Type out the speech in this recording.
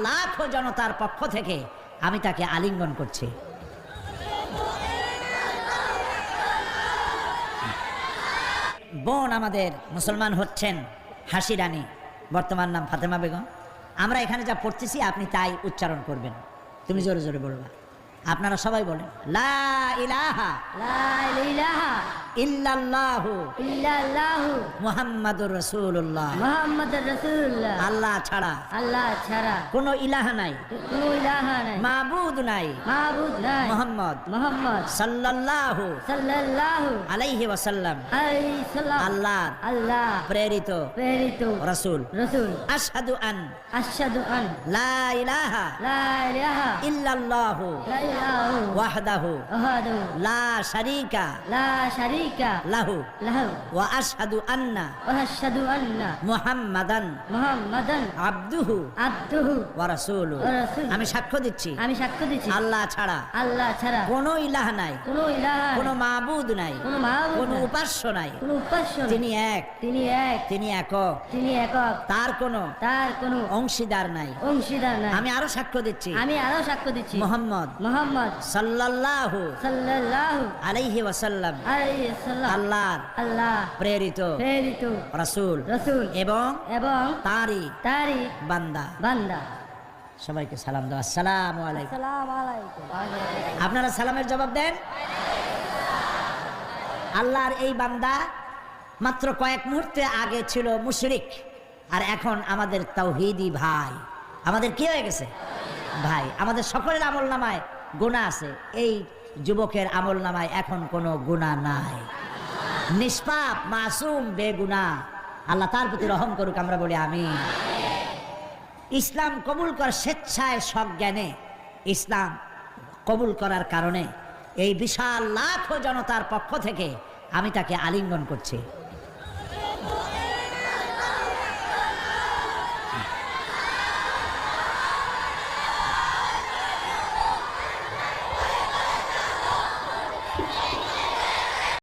লাখো জনতার পক্ষ থেকে আমি তাকে আলিঙ্গন করছি। বোন আমাদের মুসলমান হচ্ছেন হাসি রানী, বর্তমান নাম ফাতেমা বেগম। আমরা এখানে যা পড়তেছি আপনি তাই উচ্চারণ করবেন, তুমি জোরে জোরে বলবা। আপনারা সবাই বলেন লা ইলাহা ইল্লাল্লাহু মুহাম্মাদুর রাসূলুল্লাহ। আল্লাহ ছাড়া কোনো ইলাহা নাই, মাবুদ নাই মুহাম্মদ সাল্লাল্লাহু আলাইহি ওয়াসাল্লাম আল্লাহ প্রেরিত রাসূল। আশহাদু আন লা ইলাহা ইল্লাল্লাহু ওয়াহদাহু লা শারীকা লাহু ওয়া আশহাদু আন্না মুহাম্মাদান আবদুহু ওয়া রাসূলুহু। আমি সাক্ষ্য দিচ্ছি আল্লাহ ছাড়া কোনো ইলাহা নাই, কোনো মাবুদ নাই, কোনো উপাস্য নাই। তিনি এক, তিনি একক, তার কোনো অংশীদার নাই। আমি আরো সাক্ষ্য দিচ্ছি মুহাম্মদ সাল্লাল্লাহু আলাইহি ওয়াসাল্লাম আল্লাহর প্রেরিত রাসূল এবং তারই বান্দা। সবাইকে সালাম দাও, আসসালামু আলাইকুম। আপনারা সালামের জবাব দেন। আল্লাহর এই বান্দা মাত্র কয়েক মুহূর্তে আগে ছিল মুশরিক, আর এখন আমাদের তাওহীদি ভাই। আমাদের কি হয়ে গেছে? ভাই। আমাদের সকলের আমল নামায় গুনাহ আছে, এই যুবকের আমল নামায় এখন কোনো গুনাহ নাই, নিষ্পাপ মাসুম বেগুনাহ। আল্লাহ তার প্রতি রহম করুক, আমরা বলি আমিন। ইসলাম কবুল করার স্বেচ্ছায় সজ্ঞানে ইসলাম কবুল করার কারণে এই বিশাল লাখো জনতার পক্ষ থেকে আমি তাকে আলিঙ্গন করছি।